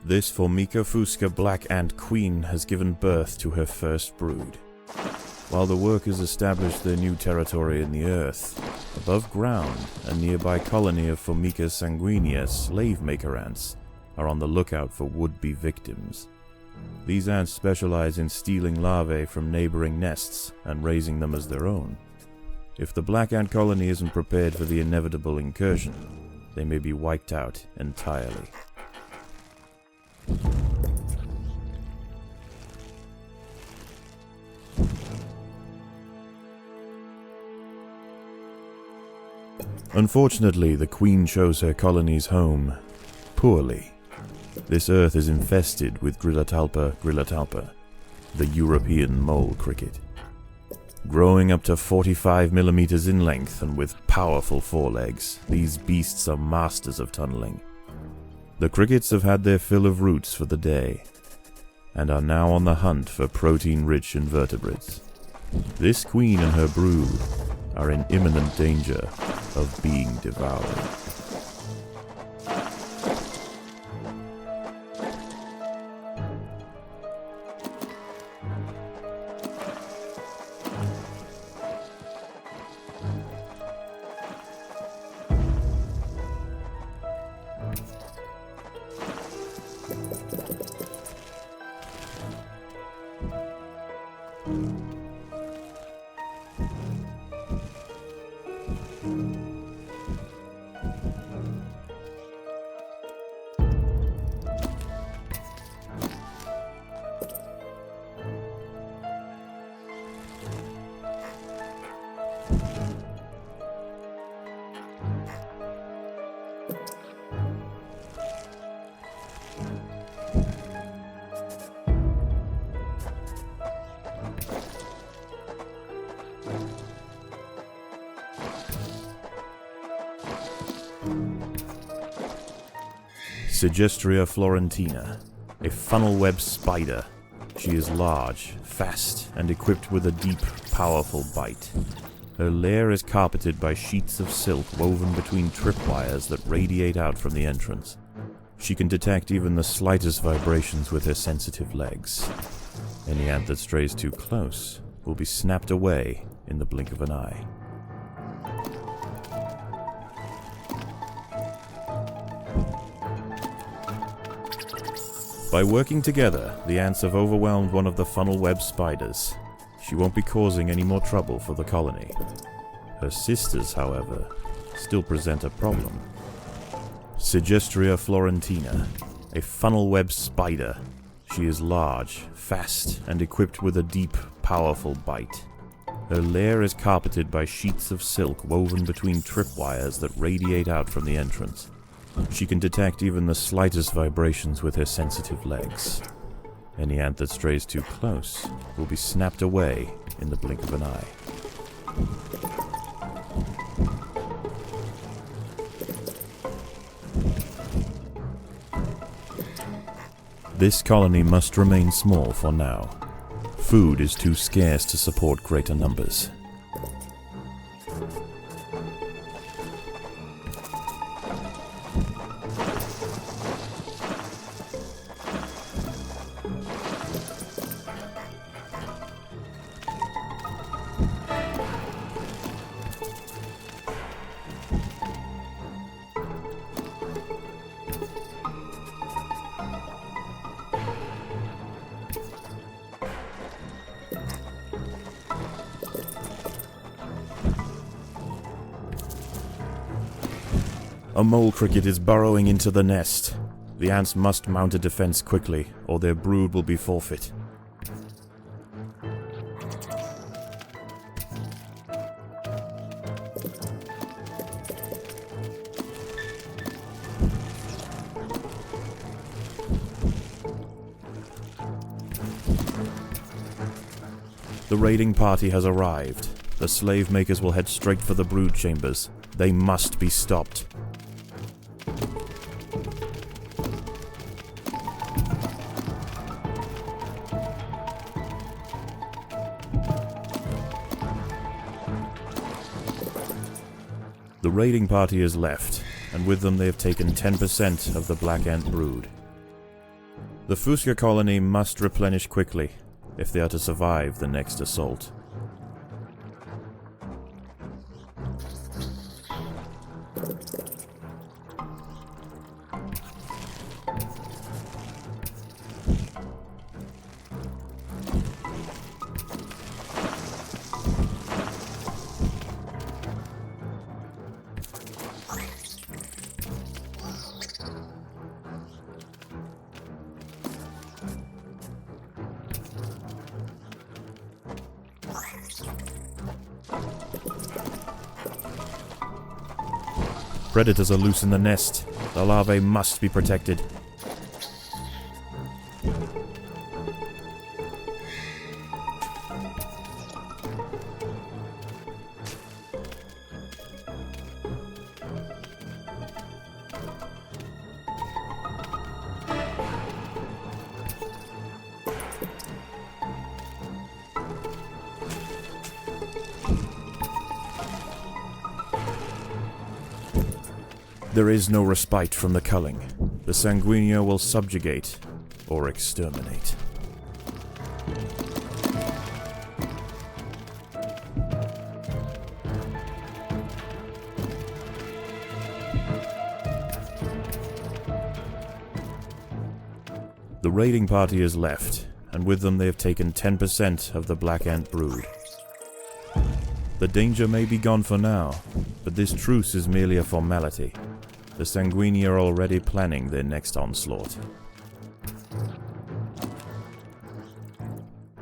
This Formica Fusca black ant queen has given birth to her first brood. While the workers established their new territory in the earth, above ground, a nearby colony of Formica Sanguinea slave-maker ants are on the lookout for would-be victims. These ants specialize in stealing larvae from neighbouring nests and raising them as their own. If the black ant colony isn't prepared for the inevitable incursion, they may be wiped out entirely. Unfortunately, the queen chose her colony's home poorly. This earth is infested with Gryllotalpa, the European mole cricket. Growing up to 45 millimeters in length and with powerful forelegs, these beasts are masters of tunneling. The crickets have had their fill of roots for the day, and are now on the hunt for protein-rich invertebrates. This queen and her brood are in imminent danger of being devoured. Suggestia florentina, a funnel-web spider. She is large, fast, and equipped with a deep, powerful bite. Her lair is carpeted by sheets of silk woven between tripwires that radiate out from the entrance. She can detect even the slightest vibrations with her sensitive legs. Any ant that strays too close will be snapped away in the blink of an eye. By working together, the ants have overwhelmed one of the funnel-web spiders. She won't be causing any more trouble for the colony. Her sisters, however, still present a problem. Suggestia florentina, a funnel-web spider. She is large, fast, and equipped with a deep, powerful bite. Her lair is carpeted by sheets of silk woven between tripwires that radiate out from the entrance. She can detect even the slightest vibrations with her sensitive legs. Any ant that strays too close will be snapped away in the blink of an eye. This colony must remain small for now. Food is too scarce to support greater numbers. A mole cricket is burrowing into the nest. The ants must mount a defense quickly, or their brood will be forfeit. The raiding party has arrived. The slave makers will head straight for the brood chambers. They must be stopped. The raiding party is left, and with them they have taken 10% of the black ant brood. The Fusca colony must replenish quickly if they are to survive the next assault. Predators are loose in the nest. The larvae must be protected. There is no respite from the culling. The Sanguinea will subjugate or exterminate. The raiding party is left, and with them they have taken 10% of the black ant brood. The danger may be gone for now, but this truce is merely a formality. The Sanguinea are already planning their next onslaught.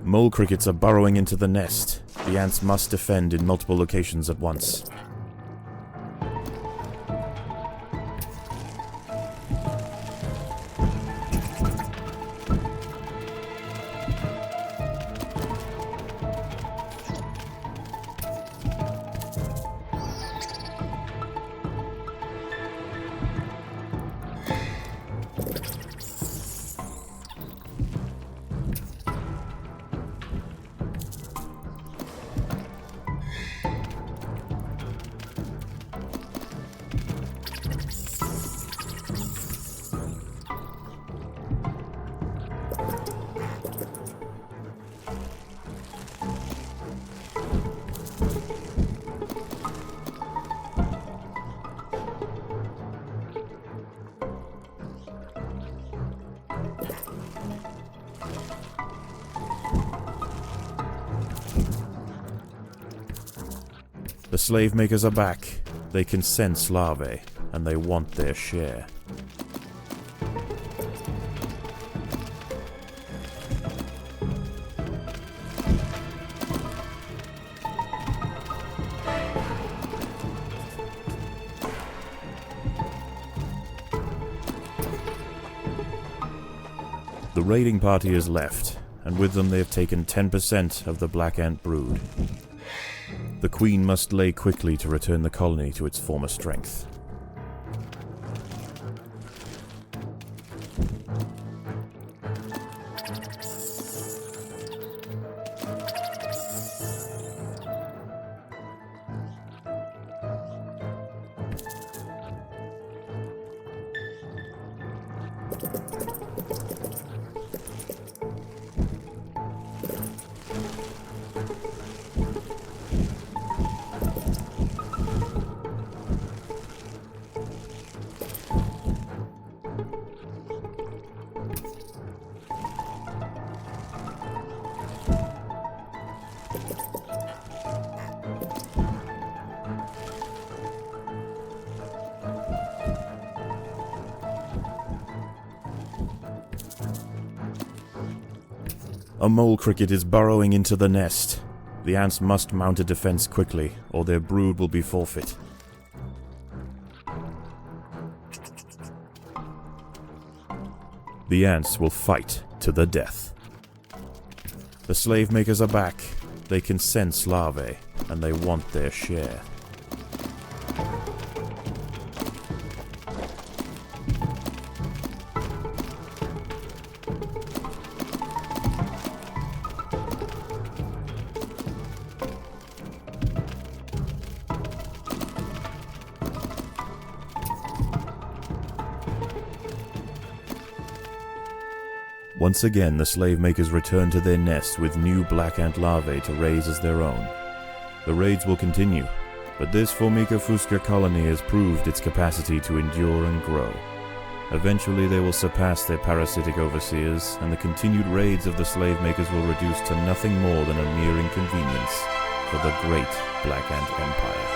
Mole crickets are burrowing into the nest. The ants must defend in multiple locations at once. The slave makers are back. They can sense larvae, and they want their share. The raiding party is left, and with them they have taken 10% of the black ant brood. The queen must lay quickly to return the colony to its former strength. A mole cricket is burrowing into the nest. The ants must mount a defense quickly, or their brood will be forfeit. The ants will fight to the death. The slave makers are back. They can sense larvae, and they want their share. Once again, the slave makers return to their nest with new black ant larvae to raise as their own. The raids will continue, but this Formica Fusca colony has proved its capacity to endure and grow. Eventually they will surpass their parasitic overseers, and the continued raids of the slave makers will reduce to nothing more than a mere inconvenience for the great Black Ant Empire.